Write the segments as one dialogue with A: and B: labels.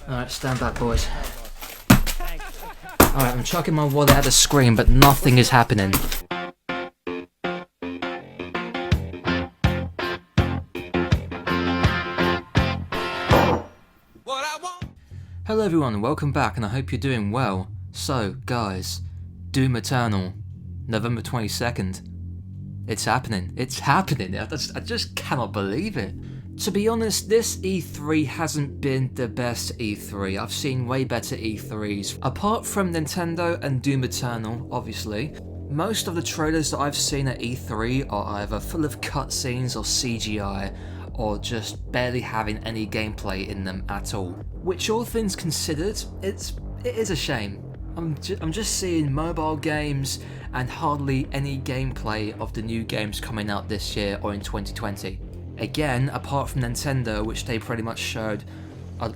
A: Alright, stand back, boys. Alright, I'm chucking my wallet at the screen, but nothing is happening. Hello everyone, welcome back, and I hope you're doing well. So, guys, Doom Eternal, November 22nd. It's happening. I just cannot believe it. To be honest, this E3 hasn't been the best E3. I've seen way better E3s. Apart from Nintendo and Doom Eternal, obviously, most of the trailers that I've seen at E3 are either full of cutscenes or CGI, or just barely having any gameplay in them at all. Which, all things considered, it is a shame. I'm just seeing mobile games and hardly any gameplay of the new games coming out this year or in 2020. Again, apart from Nintendo, which they pretty much showed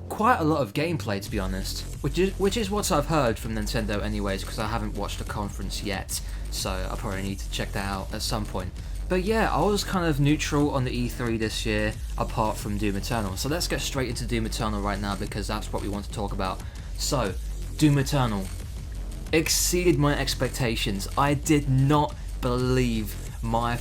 A: quite a lot of gameplay, to be honest, which is what I've heard from Nintendo anyways, because I haven't watched the conference yet, so I probably need to check that out at some point. But yeah, I was kind of neutral on the E3 this year, apart from Doom Eternal. So let's get straight into Doom Eternal right now, because that's what we want to talk about. So, Doom Eternal exceeded my expectations. I did not believe my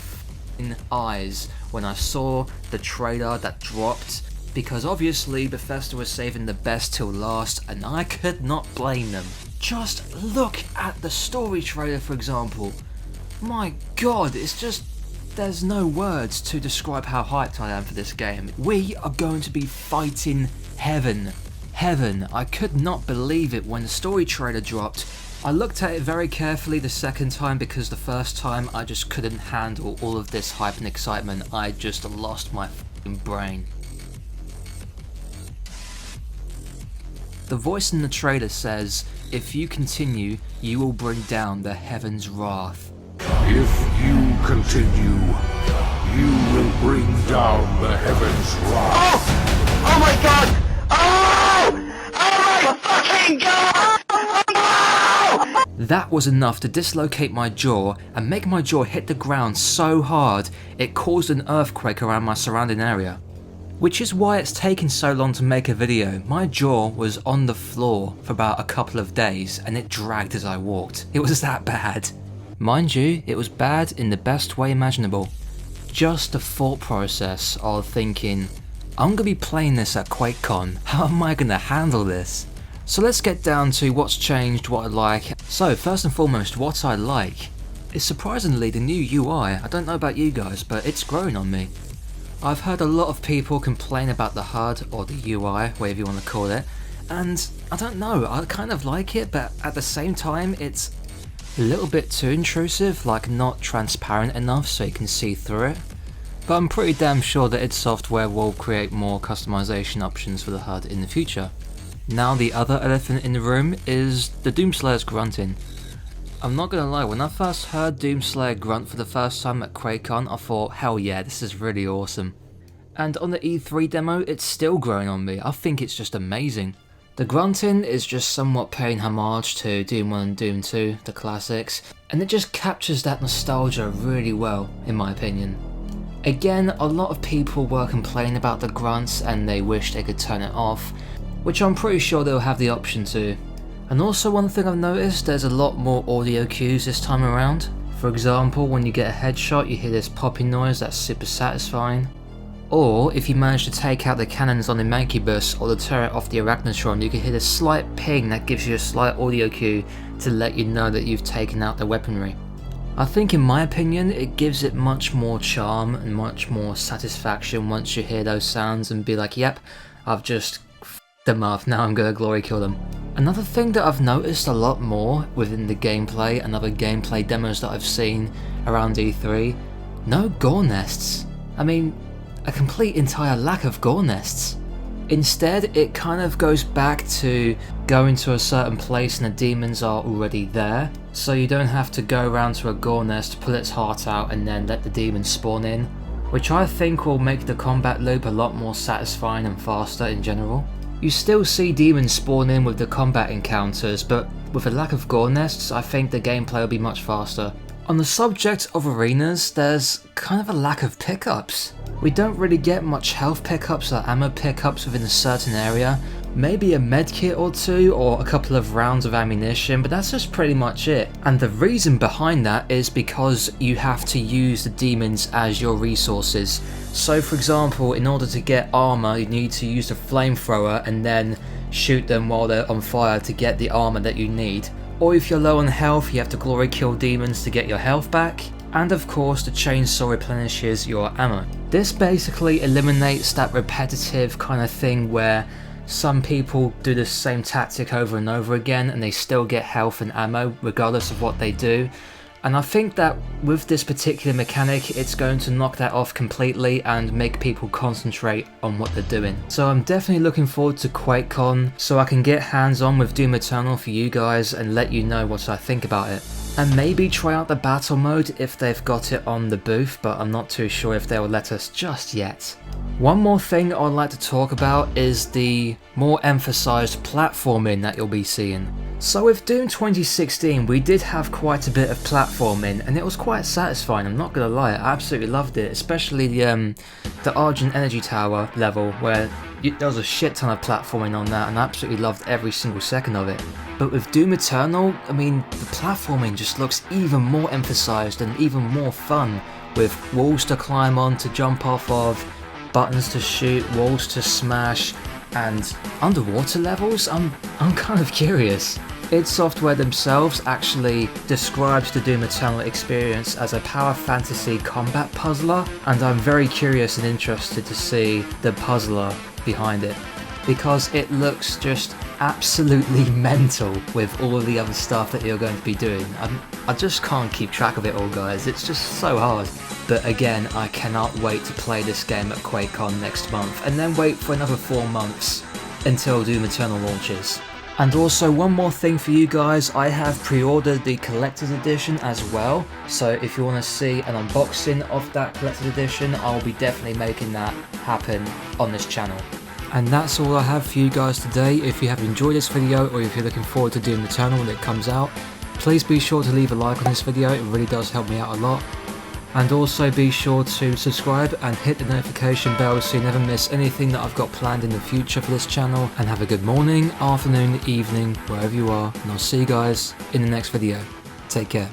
A: eyes when I saw the trailer that dropped, because obviously Bethesda was saving the best till last, and I could not blame them. Just look at the story trailer, for example. My god, it's just... there's no words to describe how hyped I am for this game. We are going to be fighting heaven. Heaven. I could not believe it when the story trailer dropped. I looked at it very carefully the second time, because the first time I just couldn't handle all of this hype and excitement. I just lost my f***ing brain. The voice in the trailer says, "If you continue, you will bring down the heaven's wrath."
B: If you continue, you will bring down the heaven's wrath.
C: Oh my god! Oh! Oh my fucking god! Oh!
A: That was enough to dislocate my jaw and make my jaw hit the ground so hard it caused an earthquake around my surrounding area. Which is why it's taken so long to make a video. My jaw was on the floor for about a couple of days, and it dragged as I walked. It was that bad. Mind you, it was bad in the best way imaginable. Just the thought process of thinking, I'm gonna be playing this at Quakecon, how am I gonna handle this? So let's get down to what's changed, what I like. So first and foremost, what I like is surprisingly the new UI. I don't know about you guys, but it's growing on me. I've heard a lot of people complain about the HUD or the UI, whatever you want to call it, and I don't know, I kind of like it, but at the same time it's a little bit too intrusive, like not transparent enough so you can see through it. But I'm pretty damn sure that id Software will create more customization options for the HUD in the future. Now the other elephant in the room is the Doomslayer's grunting. I'm not gonna lie, when I first heard Doomslayer grunt for the first time at Quakecon, I thought, hell yeah, this is really awesome. And on the E3 demo, it's still growing on me. I think it's just amazing. The grunting is just somewhat paying homage to Doom 1 and Doom 2, the classics, and it just captures that nostalgia really well, in my opinion. Again, a lot of people were complaining about the grunts and they wish they could turn it off, which I'm pretty sure they'll have the option to. And also one thing I've noticed, there's a lot more audio cues this time around. For example, when you get a headshot you hear this popping noise that's super satisfying. Or, if you manage to take out the cannons on the Mancubus or the turret off the Arachnotron, you can hear a slight ping that gives you a slight audio cue to let you know that you've taken out the weaponry. I think in my opinion it gives it much more charm and much more satisfaction once you hear those sounds and be like, yep, I've just f***ed them up, now I'm gonna glory kill them. Another thing that I've noticed a lot more within the gameplay and other gameplay demos that I've seen around E3, no gore nests. I mean, a complete entire lack of gore nests. Instead, it kind of goes back to going to a certain place and the demons are already there, so you don't have to go around to a gore nest, pull its heart out and then let the demons spawn in, which I think will make the combat loop a lot more satisfying and faster in general. You still see demons spawn in with the combat encounters, but with a lack of gore nests, I think the gameplay will be much faster. On the subject of arenas, there's kind of a lack of pickups. We don't really get much health pickups or ammo pickups within a certain area, maybe a medkit or two or a couple of rounds of ammunition, but that's just pretty much it. And the reason behind that is because you have to use the demons as your resources. So for example, in order to get armor, you need to use the flamethrower and then shoot them while they're on fire to get the armor that you need. Or if you're low on health, you have to glory kill demons to get your health back. And of course, the chainsaw replenishes your ammo. This basically eliminates that repetitive kind of thing where some people do the same tactic over and over again and they still get health and ammo regardless of what they do. And I think that with this particular mechanic, it's going to knock that off completely and make people concentrate on what they're doing. So I'm definitely looking forward to Quakecon so I can get hands on with Doom Eternal for you guys and let you know what I think about it. And maybe try out the battle mode if they've got it on the booth, but I'm not too sure if they will let us just yet. One more thing I'd like to talk about is the more emphasised platforming that you'll be seeing. So with Doom 2016 we did have quite a bit of platforming and it was quite satisfying, I'm not gonna lie, I absolutely loved it, especially the Argent Energy Tower level where there was a shit ton of platforming on that and I absolutely loved every single second of it. But with Doom Eternal, I mean, the platforming just looks even more emphasised and even more fun, with walls to climb on, to jump off of, buttons to shoot, walls to smash, and underwater levels? I'm kind of curious. id Software themselves actually describes the Doom Eternal experience as a power fantasy combat puzzler, and I'm very curious and interested to see the puzzler behind it, because it looks just absolutely mental with all of the other stuff that you're going to be doing. I just can't keep track of it all, guys, it's just so hard. But again, I cannot wait to play this game at Quakecon next month, and then wait for another 4 months until Doom Eternal launches. And also one more thing for you guys, I have pre-ordered the collector's edition as well, so if you want to see an unboxing of that collector's edition, I'll be definitely making that happen on this channel. And that's all I have for you guys today. If you have enjoyed this video, or if you're looking forward to Doom Eternal when it comes out, please be sure to leave a like on this video, it really does help me out a lot. And also be sure to subscribe and hit the notification bell so you never miss anything that I've got planned in the future for this channel. And have a good morning, afternoon, evening, wherever you are, and I'll see you guys in the next video. Take care.